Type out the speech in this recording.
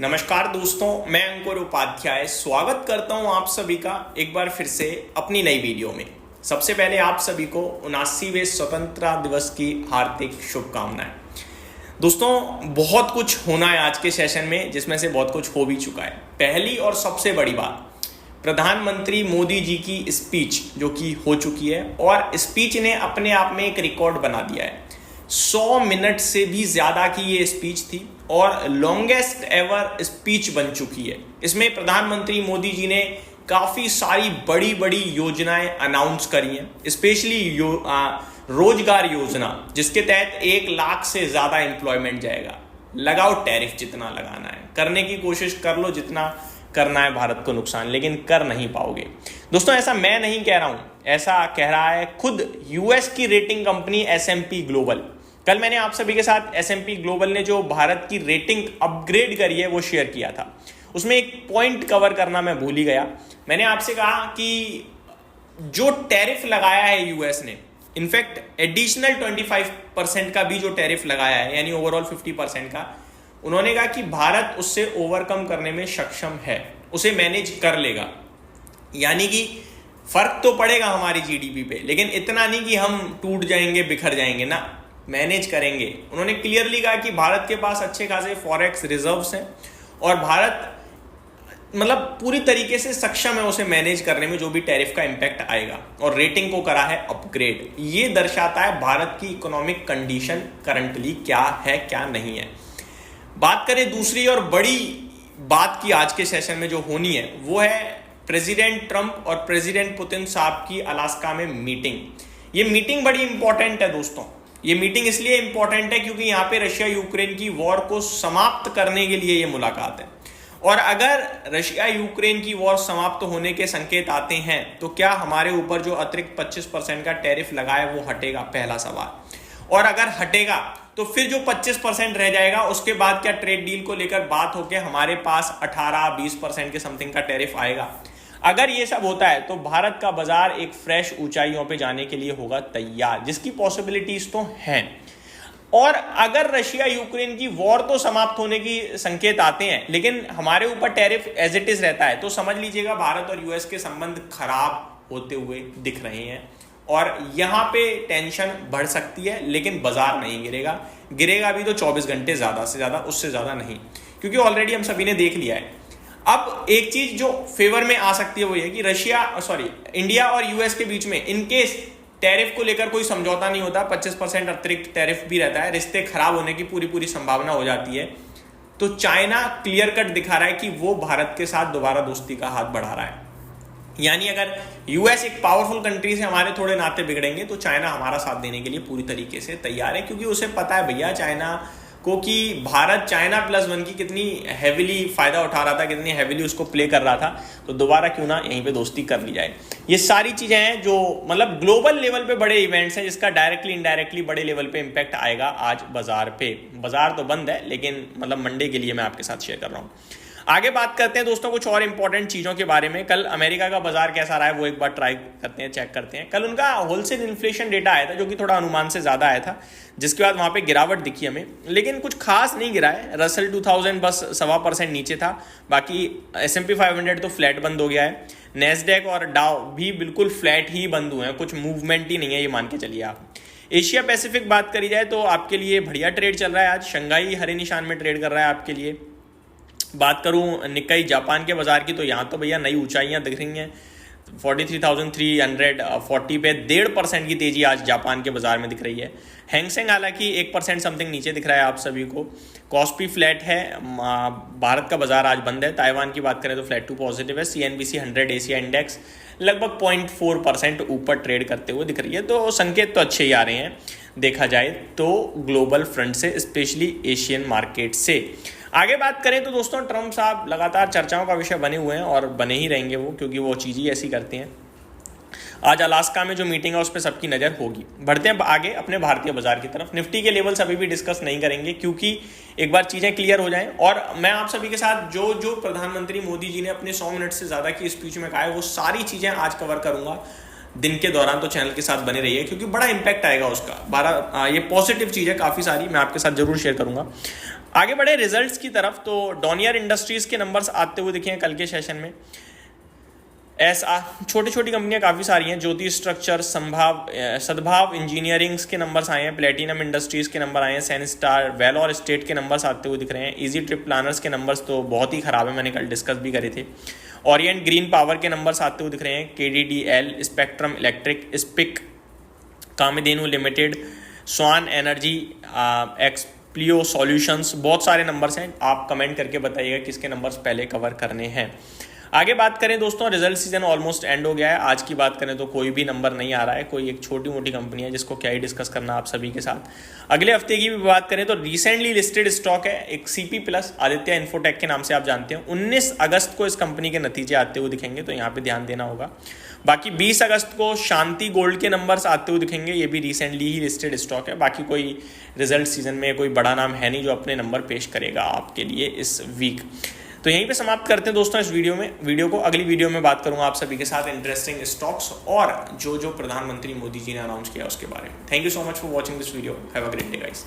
नमस्कार दोस्तों, मैं अंकुर उपाध्याय स्वागत करता हूं आप सभी का एक बार फिर से अपनी नई वीडियो में। सबसे पहले आप सभी को 79वें स्वतंत्रता दिवस की हार्दिक शुभकामनाएं। दोस्तों, बहुत कुछ होना है आज के सेशन में, जिसमें से बहुत कुछ हो भी चुका है। पहली और सबसे बड़ी बात, प्रधानमंत्री मोदी जी की स्पीच जो कि हो चुकी है, और स्पीच ने अपने आप में एक रिकॉर्ड बना दिया है। 100 मिनट से भी ज्यादा की ये स्पीच थी और लॉन्गेस्ट एवर स्पीच बन चुकी है। इसमें प्रधानमंत्री मोदी जी ने काफी सारी बड़ी बड़ी योजनाएं अनाउंस करी हैं, स्पेशली रोजगार योजना, जिसके तहत 1 लाख से ज्यादा एम्प्लॉयमेंट जाएगा। लगाओ टैरिफ, जितना लगाना है करने की कोशिश कर लो, जितना करना है भारत को नुकसान, लेकिन कर नहीं पाओगे। दोस्तों, ऐसा मैं नहीं कह रहा हूं, ऐसा कह रहा है खुद यूएस की रेटिंग कंपनी S&P ग्लोबल। कल मैंने आप सभी के साथ S&P ग्लोबल ने जो भारत की रेटिंग अपग्रेड करी है वो शेयर किया था। उसमें एक पॉइंट कवर करना मैं भूल ही गया। मैंने आपसे कहा कि जो टैरिफ लगाया है यूएस ने, इनफैक्ट एडिशनल 25% का भी जो टैरिफ लगाया है, यानी ओवरऑल 50% का, उन्होंने कहा कि भारत उससे ओवरकम करने में सक्षम है, उसे मैनेज कर लेगा। यानी कि फर्क तो पड़ेगा हमारी जीडीपी पे, लेकिन इतना नहीं कि हम टूट जाएंगे, बिखर जाएंगे ना, मैनेज करेंगे। उन्होंने क्लियरली कहा कि भारत के पास अच्छे खासे फॉरेक्स रिजर्व्स हैं और भारत मतलब पूरी तरीके से सक्षम है उसे मैनेज करने में, जो भी टैरिफ का इंपैक्ट आएगा। और रेटिंग को करा है अपग्रेड। ये दर्शाता है भारत की इकोनॉमिक कंडीशन करंटली क्या है, क्या नहीं है। बात करें दूसरी और बड़ी बात की आज के सेशन में जो होनी है, वो है प्रेसिडेंट ट्रंप और प्रेसिडेंट पुतिन साहब की अलास्का में मीटिंग। ये मीटिंग बड़ी इंपॉर्टेंट है दोस्तों। ये मीटिंग इसलिए इंपॉर्टेंट है क्योंकि यहां पे रशिया यूक्रेन की वॉर को समाप्त करने के लिए ये मुलाकात है। और अगर रशिया यूक्रेन की वॉर समाप्त होने के संकेत आते हैं, तो क्या हमारे ऊपर जो अतिरिक्त 25% का टैरिफ लगा है वो हटेगा? पहला सवाल। और अगर हटेगा तो फिर जो 25% रह जाएगा, उसके बाद क्या ट्रेड डील को लेकर बात होकर हमारे पास 18-20% के समथिंग का टैरिफ आएगा? अगर ये सब होता है तो भारत का बाजार एक फ्रेश ऊंचाइयों पे जाने के लिए होगा तैयार, जिसकी पॉसिबिलिटीज तो हैं। और अगर रशिया यूक्रेन की वॉर तो समाप्त होने की संकेत आते हैं, लेकिन हमारे ऊपर टैरिफ एज इट इज रहता है, तो समझ लीजिएगा भारत और यूएस के संबंध खराब होते हुए दिख रहे हैं। और यहां पे टेंशन बढ़ सकती है, लेकिन बाजार नहीं गिरेगा। गिरेगा भी तो 24 घंटे ज्यादा से ज्यादा, उससे ज्यादा नहीं, क्योंकि ऑलरेडी हम सभी ने देख लिया है। अब एक चीज जो फेवर में आ सकती है वो ये कि इंडिया और यूएस के बीच में इनकेस टैरिफ को लेकर कोई समझौता नहीं होता, 25% अतिरिक्त टैरिफ भी रहता है, रिश्ते खराब होने की पूरी संभावना हो जाती है। तो चाइना क्लियर कट दिखा रहा है कि वो भारत के साथ दोबारा दोस्ती का हाथ बढ़ा रहा है। यानी अगर यूएस एक पावरफुल कंट्री से हमारे थोड़े नाते बिगड़ेंगे, तो चाइना हमारा साथ देने के लिए पूरी तरीके से तैयार है, क्योंकि उसे पता है भैया चाइना को कि भारत चाइना +1 की कितनी हैविली फायदा उठा रहा था, कितनी हैविली उसको प्ले कर रहा था। तो दोबारा क्यों ना यहीं पे दोस्ती कर ली जाए। ये सारी चीजें हैं जो मतलब ग्लोबल लेवल पे बड़े इवेंट्स हैं, जिसका डायरेक्टली इनडायरेक्टली बड़े लेवल पे इंपैक्ट आएगा आज बाजार पे। बाजार तो बंद है, लेकिन मतलब मंडे के लिए मैं आपके साथ शेयर कर रहा हूँ। आगे बात करते हैं दोस्तों कुछ और इंपॉर्टेंट चीजों के बारे में। कल अमेरिका का बाजार कैसा रहा है वो एक बार ट्राई करते हैं, चेक करते हैं। कल उनका होलसेल इन्फ्लेशन डेटा आया था, जो कि थोड़ा अनुमान से ज्यादा आया था, जिसके बाद वहां पे गिरावट दिखी हमें, लेकिन कुछ खास नहीं गिरा है। रसल 2000 बस 1.25% नीचे था, बाकी S&P 500 तो फ्लैट बंद हो गया है। नेस्डेक और डाउ भी बिल्कुल फ्लैट ही बंद हुए हैं, कुछ मूवमेंट ही नहीं है, ये मान के चलिए आप। एशिया पैसिफिक बात करी जाए तो आपके लिए बढ़िया ट्रेड चल रहा है आज। शंघाई हरे निशान में ट्रेड कर रहा है आपके लिए। बात करूं निक्काई जापान के बाजार की, तो यहाँ तो भैया नई ऊंचाइयां दिख रही हैं। 43,340 पे 1.5% की तेजी आज जापान के बाजार में दिख रही है। हैंगसेंग हालांकि 1% समथिंग नीचे दिख रहा है आप सभी को। कॉस्पी फ्लैट है। भारत का बाजार आज बंद है। ताइवान की बात करें तो फ्लैट टू पॉजिटिव है। CNBC 100 एशिया इंडेक्स लगभग 0.4% ऊपर ट्रेड करते हुए दिख रही है। तो संकेत तो अच्छे ही आ रहे हैं देखा जाए तो ग्लोबल फ्रंट से, स्पेशली एशियन मार्केट से। आगे बात करें तो दोस्तों, ट्रंप साहब लगातार चर्चाओं का विषय बने हुए हैं और बने ही रहेंगे वो, क्योंकि वो चीज़ ही ऐसी करते हैं। आज अलास्का में जो मीटिंग है उस पर सबकी नज़र होगी। बढ़ते हैं आगे अपने भारतीय बाजार की तरफ। निफ्टी के लेवल्स अभी भी डिस्कस नहीं करेंगे, क्योंकि एक बार चीज़ें क्लियर हो जाएं। और मैं आप सभी के साथ जो जो प्रधानमंत्री मोदी जी ने अपने 100 मिनट से ज़्यादा की स्पीच में कहा है, वो सारी चीज़ें आज कवर करूँगा दिन के दौरान। तो चैनल के साथ बने रहिए, क्योंकि बड़ा इंपैक्ट आएगा उसका। ये पॉजिटिव चीज़ है काफ़ी सारी, मैं आपके साथ जरूर शेयर करूँगा। आगे बढ़े रिजल्ट्स की तरफ, तो डॉनियर इंडस्ट्रीज के नंबर्स आते हुए दिखे हैं कल के सेशन में। छोटी छोटी कंपनियां काफ़ी सारी हैं, ज्योति स्ट्रक्चर, सद्भाव इंजीनियरिंग्स के नंबर्स आए हैं, प्लेटिनम इंडस्ट्रीज के नंबर आए हैं, सैनस्टार, वेलोर स्टेट के नंबर्स आते हुए दिख रहे हैं। इजी ट्रिप प्लानर्स के नंबर्स तो बहुत ही ख़राब है, मैंने कल डिस्कस भी करे थे। ओरिएंट ग्रीन पावर के नंबर्स आते हुए दिख रहे हैं, KDDL, Spectrum Electric, SPIC, Kamdhenu Limited, Swan Energy, Expleo Solutions, बहुत सारे नंबर्स हैं। आप कमेंट करके बताइएगा किसके नंबर्स पहले कवर करने हैं। आगे बात करें दोस्तों, रिजल्ट सीजन ऑलमोस्ट एंड हो गया है। आज की बात करें तो कोई भी नंबर नहीं आ रहा है, कोई एक छोटी मोटी कंपनी है जिसको क्या ही डिस्कस करना आप सभी के साथ। अगले हफ्ते की भी बात करें तो रिसेंटली लिस्टेड स्टॉक है एक CP प्लस, आदित्य इन्फोटेक के नाम से आप जानते हैं। 19 अगस्त को इस कंपनी के नतीजे आते हुए दिखेंगे, तो यहाँ पे ध्यान देना होगा। बाकी 20 अगस्त को शांति गोल्ड के नंबर्स आते हुए दिखेंगे, ये भी रिसेंटली ही लिस्टेड स्टॉक है। बाकी कोई रिजल्ट सीजन में कोई बड़ा नाम है नहीं जो अपने नंबर पेश करेगा आपके लिए इस वीक। तो यहीं पे समाप्त करते हैं दोस्तों इस वीडियो को। अगली वीडियो में बात करूंगा आप सभी के साथ इंटरेस्टिंग स्टॉक्स और जो प्रधानमंत्री मोदी जी ने अनाउंस किया उसके बारे में। Thank you so much for watching this video. Have a great day guys.